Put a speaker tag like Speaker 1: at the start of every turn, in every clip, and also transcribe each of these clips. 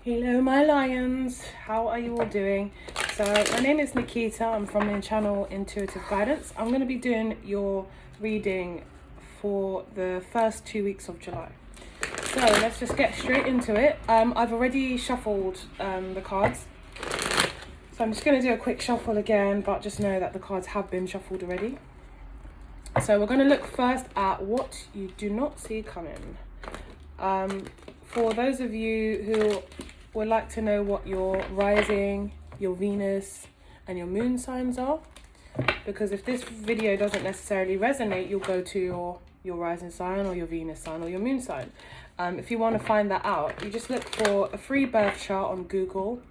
Speaker 1: Hello my lions, how are you all doing? So my name is Nikita, I'm from the channel Intuitive Guidance. I'm going to be doing your reading for the first 2 weeks of July. So let's just get straight into it. I've already shuffled the cards. So I'm just going to do a quick shuffle again, but just know that the cards have been shuffled already. So we're going to look first at what you do not see coming. For those of you who would like to know what your rising, your Venus and your moon signs are, because if this video doesn't necessarily resonate, you'll go to your rising sign or your Venus sign or your moon sign. If you want to find that out, you just look for a free birth chart on Google.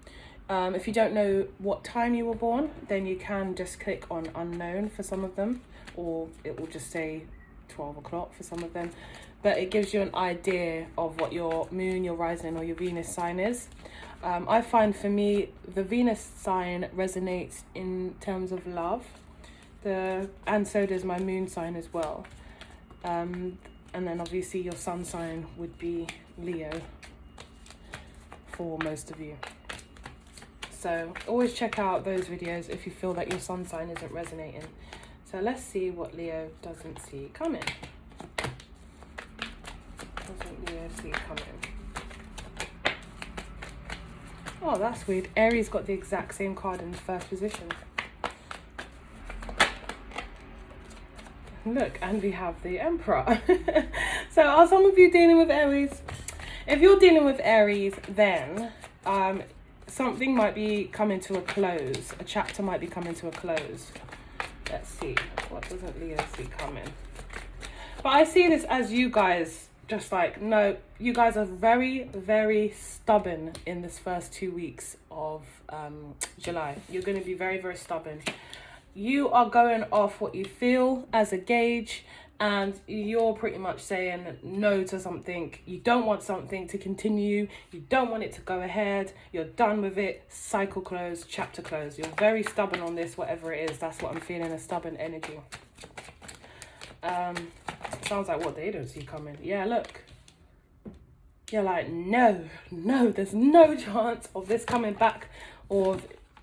Speaker 1: If you don't know what time you were born, then you can just click on unknown for some of them, or it will just say 12 o'clock for some of them. But it gives you an idea of what your moon, your rising or your Venus sign is. I find for me, the Venus sign resonates in terms of love, and so does my moon sign as well. And then obviously your sun sign would be Leo for most of you. So always check out those videos if you feel that your sun sign isn't resonating. So let's see what Leo doesn't see coming. Doesn't Leo see coming? Oh, that's weird. Aries got the exact same card in the first position. Look, and we have the Emperor. So are some of you dealing with Aries? If you're dealing with Aries, then something might be coming to a close. A chapter might be coming to a close. Let's see. What doesn't Leo see coming? But I see this as you guys just like, no, you guys are very, very stubborn in this first 2 weeks of July. You're going to be very, very stubborn. You are going off what you feel as a gauge, and you're pretty much saying no to something. You don't want something to continue. You don't want it to go ahead. You're done with it. Cycle closed, chapter closed. You're very stubborn on this, whatever it is. That's what I'm feeling, a stubborn energy. Sounds like what they don't see coming. Yeah, look. You're like, no, there's no chance of this coming back. Or,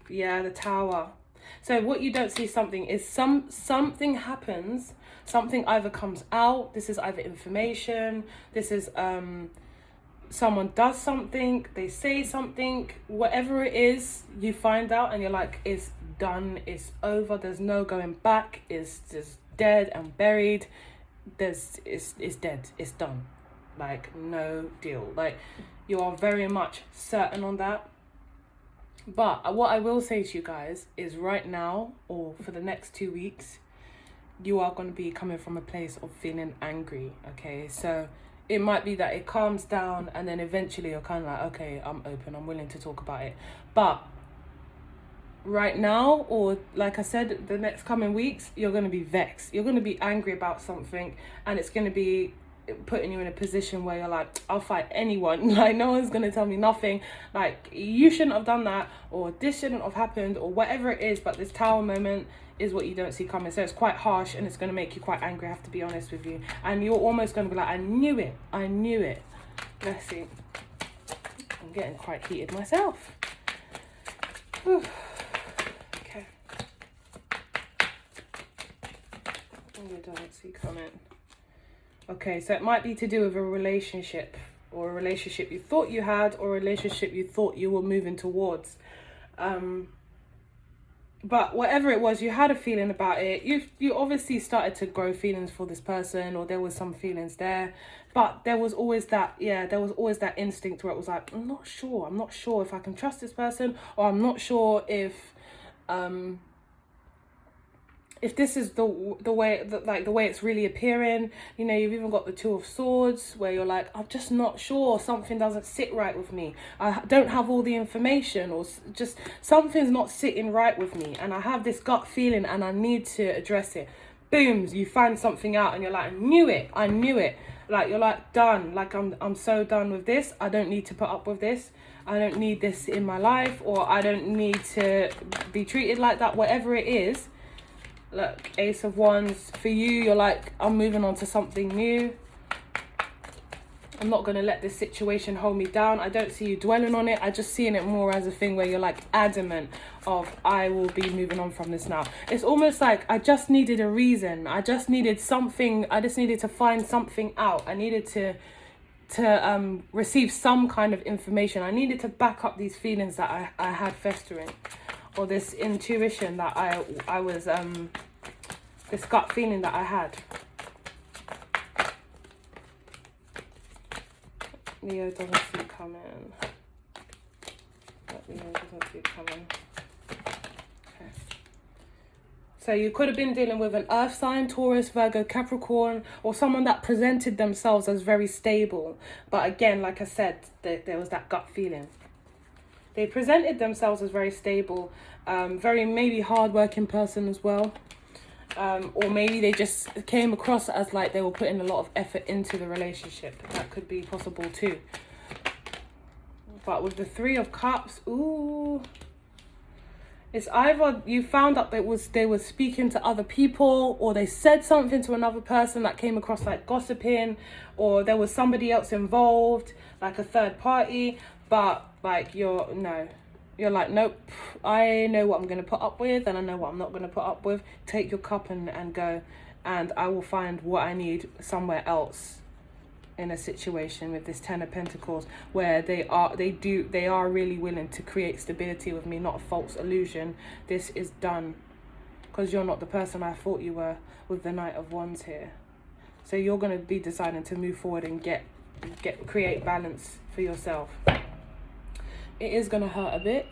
Speaker 1: yeah, the Tower. So what you don't see something is something happens. Something either comes out. This is either information. This is someone does something. They say something. Whatever it is, you find out and you're like, it's done. It's over. There's no going back. It's just dead and buried. It's dead. It's done. Like, no deal. Like, you are very much certain on that. But what I will say to you guys is right now, or for the next 2 weeks, you are going to be coming from a place of feeling angry, okay? So it might be that it calms down and then eventually you're kind of like, okay, I'm open, I'm willing to talk about it. But right now, or like I said, the next coming weeks, you're going to be vexed. You're going to be angry about something, and it's going to be putting you in a position where you're like, I'll fight anyone. Like, no one's going to tell me nothing. Like, you shouldn't have done that, or this shouldn't have happened, or whatever it is. But this Tower moment is what you don't see coming. So it's quite harsh, and it's going to make you quite angry, I have to be honest with you. And you're almost going to be like, I knew it. Let's see. I'm getting quite heated myself. Whew. Okay. You don't see coming. Okay, so it might be to do with a relationship, or a relationship you thought you had, or a relationship you thought you were moving towards. But whatever it was, you had a feeling about it. You obviously started to grow feelings for this person, or there was some feelings there. But there was always that, instinct where it was like, I'm not sure if I can trust this person, or I'm not sure if this is the way the way it's really appearing. You know, you've even got the Two of Swords where you're like, I'm just not sure, something doesn't sit right with me. I don't have all the information, or just something's not sitting right with me, and I have this gut feeling and I need to address it. Boom, you find something out and you're like, I knew it. Like, you're like, done. Like, I'm so done with this. I don't need to put up with this. I don't need this in my life, or I don't need to be treated like that, whatever it is. Look, Ace of Wands. For you, you're like, I'm moving on to something new. I'm not going to let this situation hold me down. I don't see you dwelling on it. I just seeing it more as a thing where you're like adamant of, I will be moving on from this now. It's almost like I just needed a reason. I just needed something. I just needed to find something out. I needed to receive some kind of information. I needed to back up these feelings that I had festering, or this intuition that I was, this gut feeling that I had. Leo doesn't see it coming. Leo doesn't see it coming. Okay. So you could have been dealing with an earth sign, Taurus, Virgo, Capricorn, or someone that presented themselves as very stable. But again, like I said, there was that gut feeling. They presented themselves as very stable, very maybe hardworking person as well. Or maybe they just came across as like they were putting a lot of effort into the relationship. That could be possible too. But with the Three of Cups, ooh, it's either you found out that they were speaking to other people, or they said something to another person that came across like gossiping, or there was somebody else involved, like a third party. But like you're like, nope, I know what I'm going to put up with, and I know what I'm not going to put up with. Take your cup and go, and I will find what I need somewhere else in a situation with this Ten of Pentacles, where they are really willing to create stability with me, not a false illusion. This is done, because you're not the person I thought you were with the Knight of Wands here. So you're going to be deciding to move forward and create balance for yourself. It is going to hurt a bit.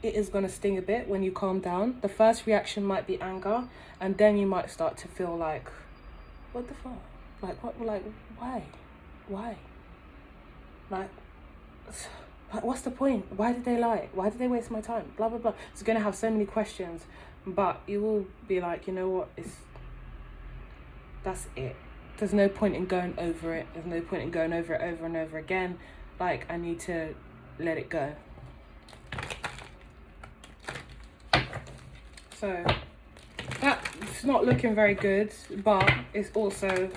Speaker 1: It is going to sting a bit when you calm down. The first reaction might be anger, and then you might start to feel like, what the fuck? Like, what? Like, why? Like, what's the point? Why did they lie? Why did they waste my time? Blah, blah, blah. It's going to have so many questions, but you will be like, you know what? That's it. There's no point in going over it. There's no point in going over it over and over again. Like, I need to let it go. So that's not looking very good, but it's also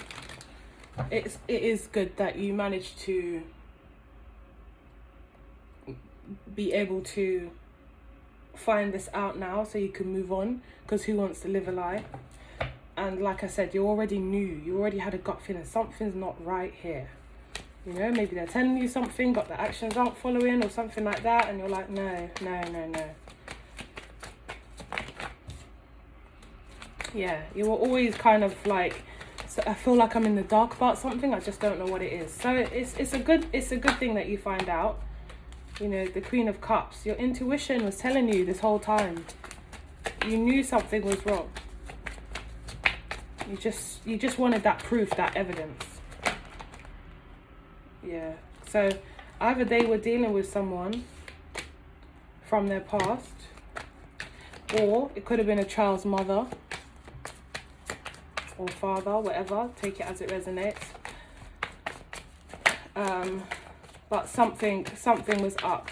Speaker 1: it is good that you managed to be able to find this out now, so you can move on, because who wants to live a lie? And like I said, you already had a gut feeling something's not right here. You know, maybe they're telling you something, but the actions aren't following or something like that. And you're like, no. Yeah, you were always kind of like, so I feel like I'm in the dark about something. I just don't know what it is. So it's a good thing that you find out. You know, the Queen of Cups. Your intuition was telling you this whole time. You knew something was wrong. You just wanted that proof, that evidence. Yeah, so either they were dealing with someone from their past, or it could have been a child's mother or father, whatever, take it as it resonates. But something was up.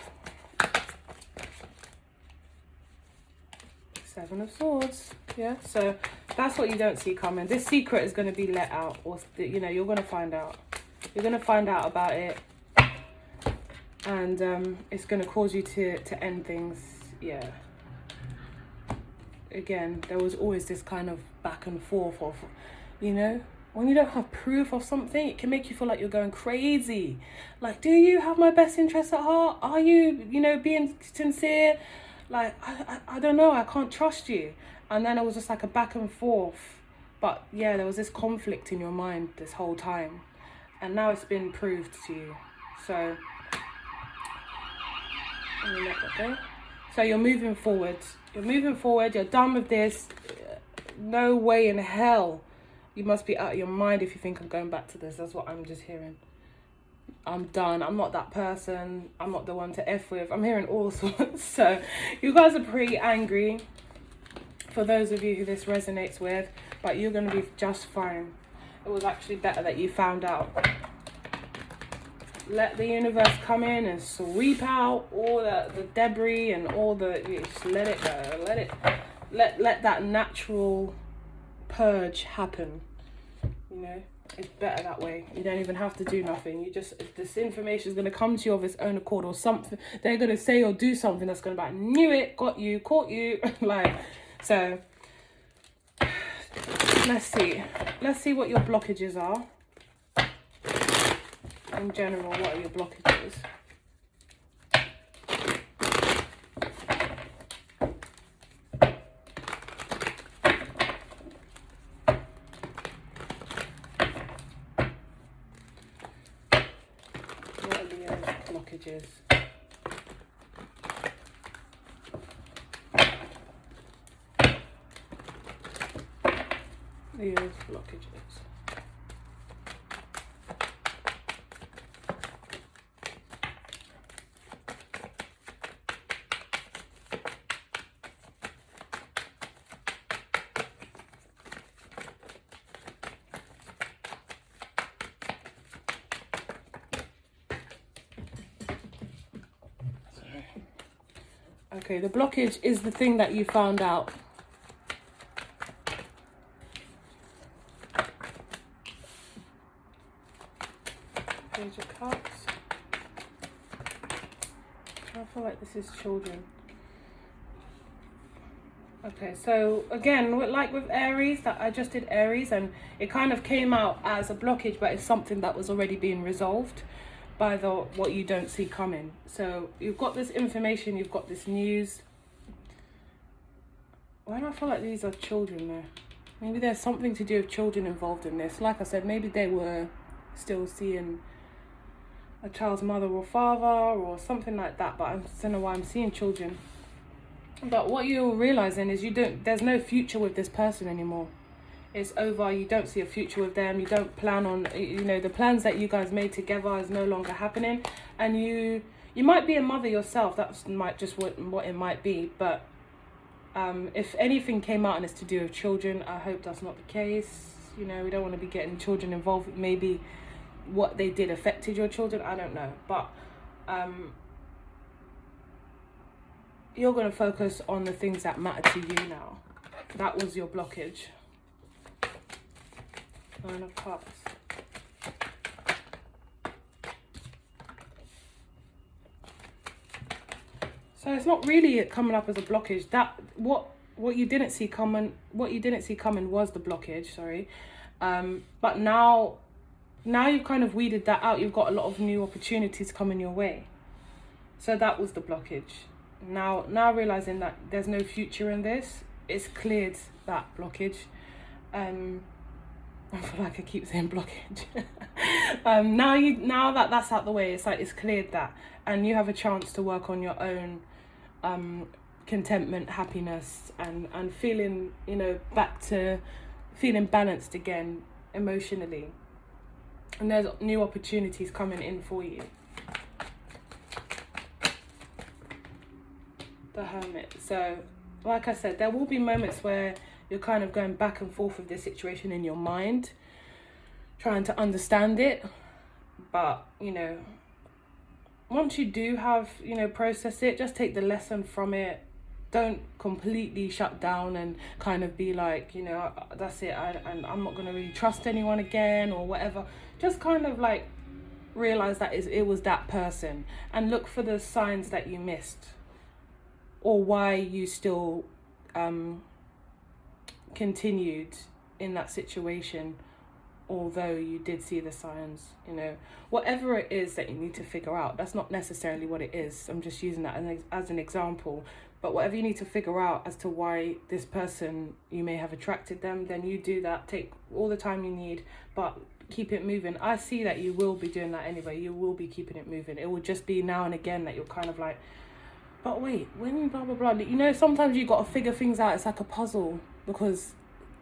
Speaker 1: Seven of Swords, yeah, so that's what you don't see coming. This secret is going to be let out, or, you know, you're going to find out. You're going to find out about it, and it's going to cause you to end things. Yeah. Again, there was always this kind of back and forth of, you know, when you don't have proof of something, it can make you feel like you're going crazy. Like, do you have my best interests at heart? Are you, you know, being sincere? Like, I don't know, I can't trust you. And then it was just like a back and forth. But yeah, there was this conflict in your mind this whole time. And now it's been proved to you. So, let me let that go. So you're moving forward. You're done with this. No way in hell. You must be out of your mind if you think I'm going back to this. That's what I'm just hearing. I'm done. I'm not that person. I'm not the one to F with. I'm hearing all sorts. So you guys are pretty angry, for those of you who this resonates with. But you're going to be just fine. It was actually better that you found out. Let the universe come in and sweep out all the debris and all just let it go. Let that natural purge happen. You know, It's better that way. You don't even have to do nothing. You just, this information is going to come to you of its own accord, or something. They're going to say or do something that's going to be like, knew it, got you, caught you. Like, so let's see. Let's see what your blockages are. In general, what are your blockages? What are Leo's blockages? Leo's blockages. Okay, the blockage is the thing that you found out. Page of Cups. I feel like this is children. Okay, so again, like with Aries, that I just did Aries, and it kind of came out as a blockage, but it's something that was already being resolved by the what you don't see coming. So you've got this information, you've got this news. Why do I feel like these are children though? Maybe there's something to do with children involved in this. Like I said, maybe they were still seeing a child's mother or father or something like that, but I don't know why I'm seeing children. But what you're realizing is there's no future with this person anymore. It's over. You don't see a future with them. You don't plan on, the plans that you guys made together is no longer happening. And you might be a mother yourself. That's might just what it might be. But if anything came out and it's to do with children, I hope that's not the case. We don't want to be getting children involved. Maybe what they did affected your children. I don't know. But you're going to focus on the things that matter to you now. That was your blockage. 9 of Cups. So it's not really coming up as a blockage. That what you didn't see coming. What you didn't see coming was the blockage. Sorry, but now you've kind of weeded that out. You've got a lot of new opportunities coming your way. So that was the blockage. Now realizing that there's no future in this, it's cleared that blockage. I feel like I keep saying blockage. Now that that's out the way, it's like it's cleared that, and you have a chance to work on your own contentment, happiness, and feeling, back to feeling balanced again emotionally. And there's new opportunities coming in for you. The Hermit. So, like I said, there will be moments where you're kind of going back and forth with this situation in your mind, trying to understand it. But, once you do have, process it, just take the lesson from it. Don't completely shut down and kind of be like, that's it, I'm not going to really trust anyone again or whatever. Just kind of like realize that it was that person, and look for the signs that you missed, or why you still continued in that situation, although you did see the signs. Whatever it is that you need to figure out, that's not necessarily what it is. I'm just using that as an example. But whatever you need to figure out as to why this person, you may have attracted them, then you do that. Take all the time you need, but keep it moving. I see that you will be doing that anyway. You will be keeping it moving. It will just be now and again that you're kind of like, but wait, when blah, blah, blah. Sometimes you got to figure things out. It's like a puzzle, because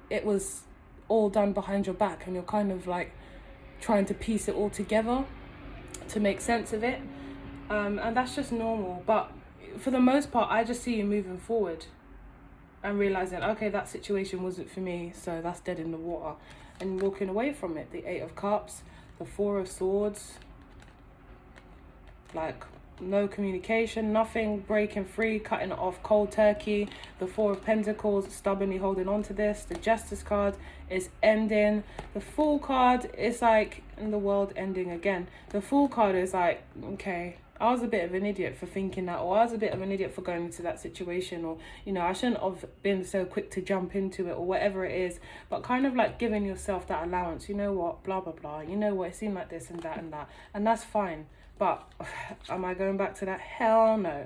Speaker 1: it was all done behind your back, and you're kind of like trying to piece it all together to make sense of it. And that's just normal. But for the most part, I just see you moving forward and realizing, okay, that situation wasn't for me, so that's dead in the water, and walking away from it. The 8 of Cups, the 4 of Swords. Like, no communication, nothing breaking free, cutting it off cold turkey. The Four of Pentacles, stubbornly holding on to this. The Justice card is ending. The Fool card is like, in the world ending again. The Fool card is like, okay, I was a bit of an idiot for thinking that, or I was a bit of an idiot for going into that situation, or, you know, I shouldn't have been so quick to jump into it, or whatever it is. But kind of like giving yourself that allowance, you know what, blah, blah, blah. You know what, it seemed like this and that and that. And that's fine. But am I going back to that? Hell no.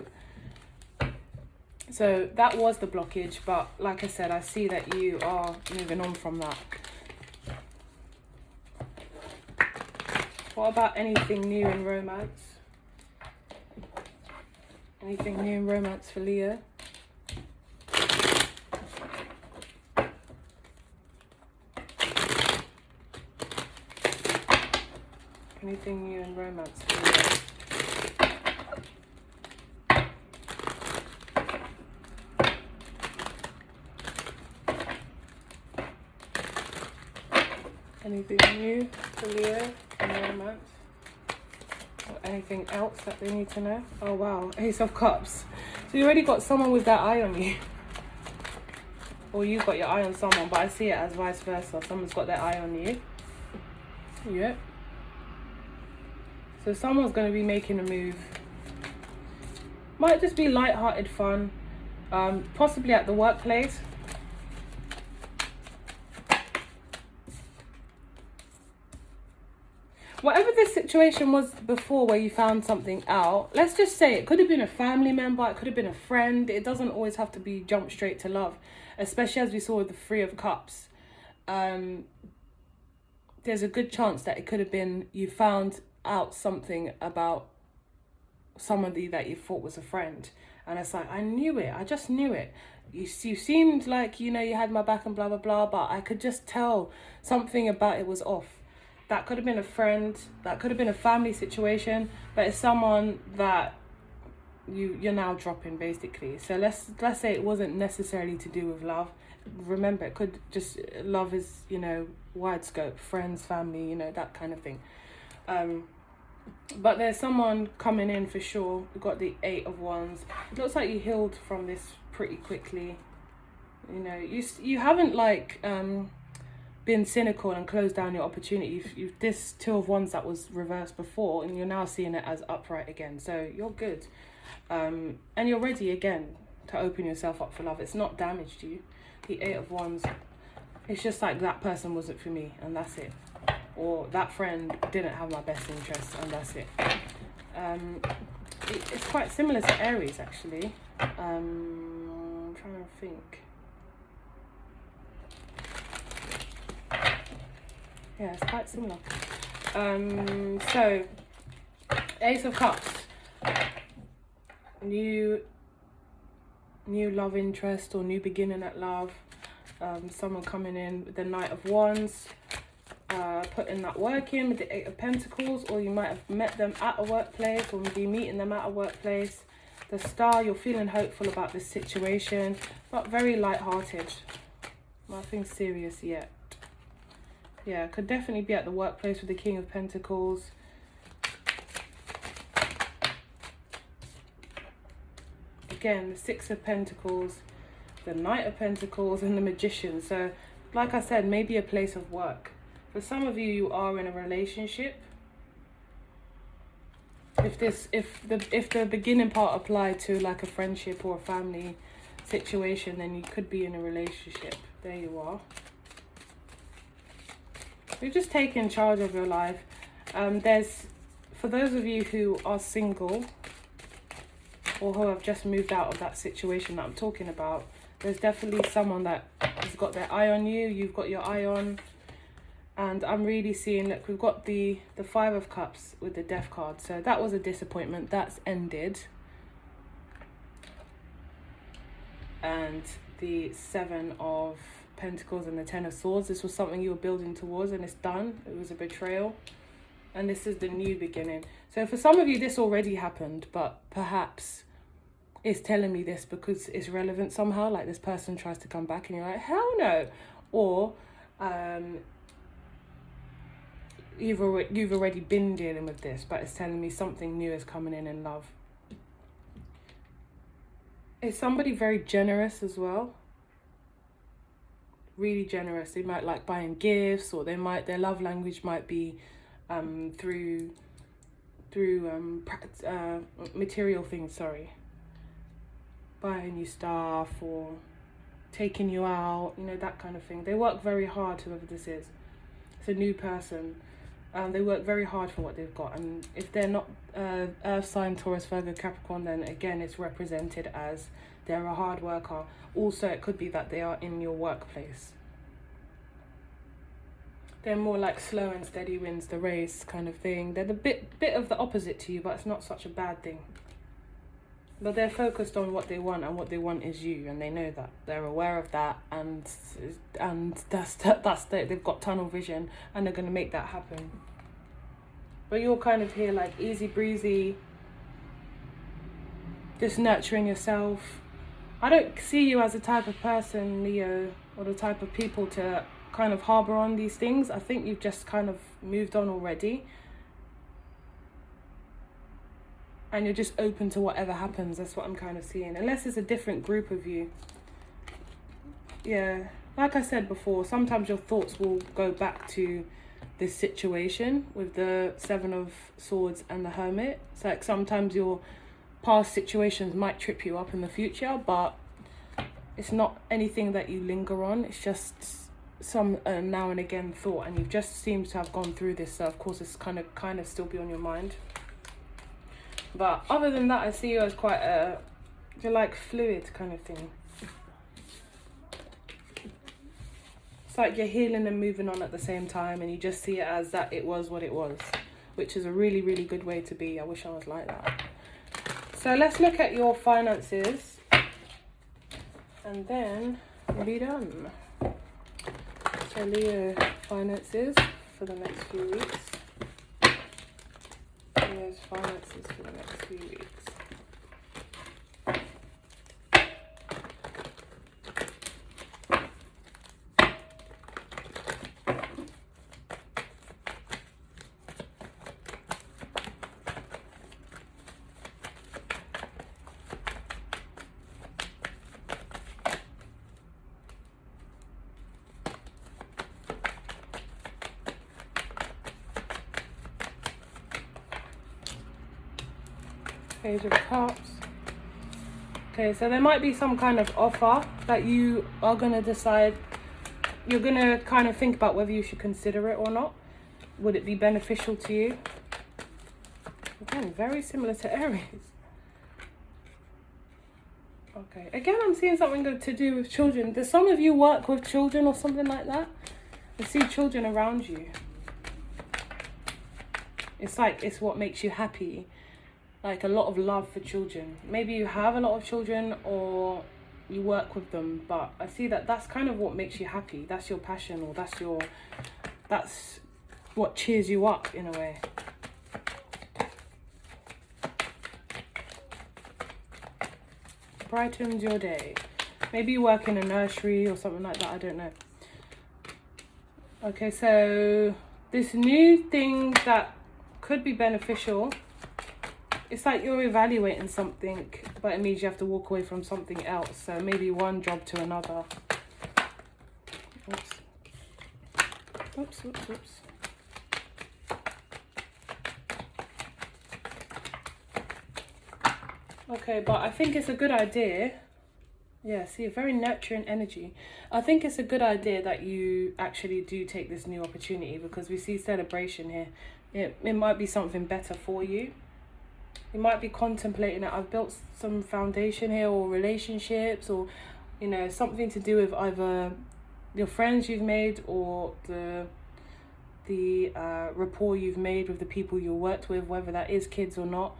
Speaker 1: So that was the blockage. But like I said, I see that you are moving on from that. What about anything new in romance? Anything new in romance for Leo? Anything new in romance for Leo? Anything new for Leo in romance? Or anything else that they need to know? Oh wow, Ace of Cups. So you already got someone with that eye on you. Or you've got your eye on someone, but I see it as vice versa. Someone's got their eye on you. Yep. So someone's going to be making a move. Might just be light-hearted fun. Possibly at the workplace. Whatever this situation was before where you found something out, let's just say it could have been a family member, it could have been a friend. It doesn't always have to be jump straight to love, especially as we saw with the Three of Cups. There's a good chance that it could have been you found out something about somebody that you thought was a friend. And it's like, I knew it. I just knew it. You seemed like, you know, you had my back and blah, blah, blah. But I could just tell something about it was off. That could have been a friend, that could have been a family situation, but it's someone that you're now dropping, basically. So let's say it wasn't necessarily to do with love. Remember, it could just, love is, you know, wide scope, friends, family, you know, that kind of thing. But there's someone coming in for sure. We've got the Eight of Wands. It looks like you healed from this pretty quickly. You know, you haven't like been cynical and closed down your opportunity. You've this Two of Wands that was reversed before, and you're now seeing it as upright again. So you're good, and you're ready again to open yourself up for love. It's not damaged you. The Eight of Wands. It's just like that person wasn't for me, and that's it. Or that friend didn't have my best interests, and that's it. It's quite similar to Aries, actually. I'm trying to think. Yeah, it's quite similar. So, Ace of Cups. New love interest or new beginning at love. Someone coming in with the Knight of Wands. Putting that work in with the Eight of Pentacles, or you might have met them at a workplace, or maybe meeting them at a workplace. The Star, you're feeling hopeful about this situation, but very light-hearted. Nothing serious yet. Yeah, could definitely be at the workplace with the King of Pentacles. Again, the Six of Pentacles, the Knight of Pentacles, and the Magician. So, like I said, maybe a place of work. For some of you, you are in a relationship. If the beginning part applied to like a friendship or a family situation, then you could be in a relationship. There you are. You're just taking charge of your life. For those of you who are single or who have just moved out of that situation that I'm talking about, there's definitely someone that has got their eye on you. You've got your eye on. And I'm really seeing, look, we've got the Five of Cups with the Death card. So that was a disappointment. That's ended. And the Seven of Pentacles and the Ten of Swords. This was something you were building towards, and it's done. It was a betrayal. And this is the new beginning. So for some of you, this already happened, but perhaps it's telling me this because it's relevant somehow. Like this person tries to come back and you're like, hell no. Or you've already been dealing with this, but it's telling me something new is coming in love. Is somebody very generous as well. Really generous. They might like buying gifts, or their love language might be through material things, sorry. Buying you stuff or taking you out, you know, that kind of thing. They work very hard, whoever this is. It's a new person. They work very hard for what they've got, and if they're not Earth sign, Taurus, Virgo, Capricorn, then again it's represented as they're a hard worker. Also, it could be that they are in your workplace. They're more like slow and steady wins the race kind of thing. They're the bit of the opposite to you, but it's not such a bad thing. But they're focused on what they want, and what they want is you, and they know that. They're aware of that, and they've got tunnel vision, and they're going to make that happen. But you're kind of here like easy breezy, just nurturing yourself. I don't see you as the type of person, Leo, or the type of people to kind of harbour on these things. I think you've just kind of moved on already. And you're just open to whatever happens. That's what I'm kind of seeing. Unless it's a different group of you. Yeah. Like I said before, sometimes your thoughts will go back to this situation with the Seven of Swords and the Hermit. It's like sometimes your past situations might trip you up in the future, but it's not anything that you linger on. It's just some now and again thought, and you've just seemed to have gone through this. So of course it's kind of still be on your mind. But other than that, I see you as quite you're like fluid kind of thing. It's like you're healing and moving on at the same time, and you just see it as that it was what it was, which is a really, really good way to be. I wish I was like that. So let's look at your finances, and then we'll be done. So Leo, finances for the next few weeks. Leo's finances for the next few weeks. Page of Cups. Okay, so there might be some kind of offer that you are going to decide, you're going to kind of think about whether you should consider it or not. Would it be beneficial to you? Again, very similar to Aries. Okay, again, I'm seeing something to do with children. Does some of you work with children or something like that? I see children around you. It's like it's what makes you happy. Like a lot of love for children. Maybe you have a lot of children or you work with them, but I see that that's kind of what makes you happy. That's your passion, or that's what cheers you up in a way. Brightens your day. Maybe you work in a nursery or something like that, I don't know. Okay, so this new thing that could be beneficial, it's like you're evaluating something, but it means you have to walk away from something else. So maybe one job to another. Oops. Oops, oops, oops. Okay, but I think it's a good idea. Yeah, see, a very nurturing energy. I think it's a good idea that you actually do take this new opportunity, because we see celebration here. It might be something better for you. You might be contemplating it. I've built some foundation here, or relationships, or, you know, something to do with either your friends you've made, or the rapport you've made with the people you worked with, whether that is kids or not.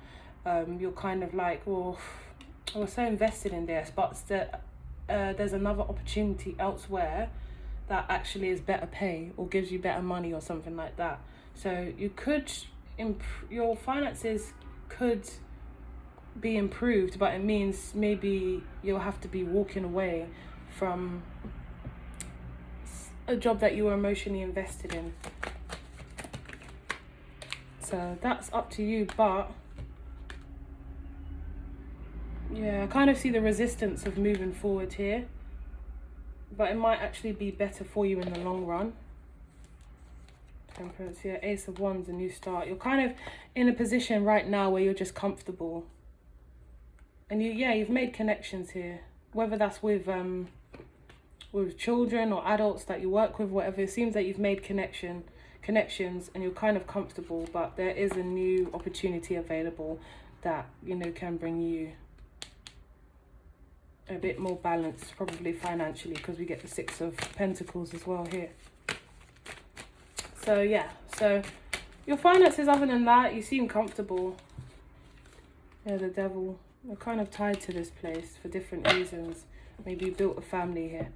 Speaker 1: You're kind of like, well, I was so invested in this, but there's another opportunity elsewhere that actually is better pay or gives you better money or something like that. So you could your finances could be improved, but it means maybe you'll have to be walking away from a job that you were emotionally invested in. So that's up to you, but Yeah, I kind of see the resistance of moving forward here, but it might actually be better for you in the long run. Temperance here, Ace of Wands, a new start. You're kind of in a position right now where you're just comfortable, and you've made connections here, whether that's with children or adults that you work with, whatever. It seems that you've made connections and you're kind of comfortable, but there is a new opportunity available that, you know, can bring you a bit more balance, probably financially, because we get the Six of Pentacles as well here. So yeah, so your finances, other than that, you seem comfortable. Yeah, the Devil. You're kind of tied to this place for different reasons. Maybe you built a family here.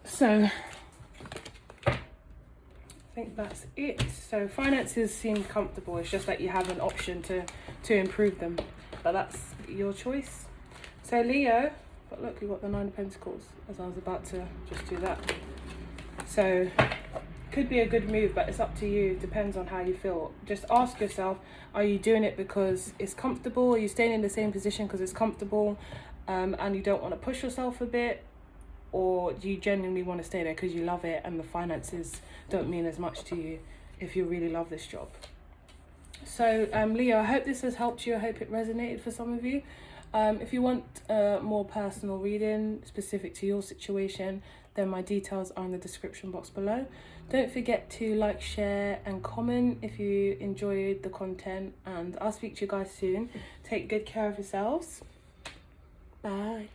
Speaker 1: So I think that's it. So finances seem comfortable. It's just that you have an option to improve them, but that's your choice. So Leo, but look, you got the Nine of Pentacles, as I was about to just do that. So could be a good move, but it's up to you. Depends on how you feel. Just ask yourself, are you doing it because it's comfortable? Are you staying in the same position because it's comfortable, and you don't want to push yourself a bit? Or do you genuinely want to stay there because you love it and the finances don't mean as much to you if you really love this job? So Leo, I hope this has helped you. I hope it resonated for some of you. If you want a more personal reading specific to your situation, then my details are in the description box below. Don't forget to like, share and comment if you enjoyed the content, and I'll speak to you guys soon. Take good care of yourselves. Bye.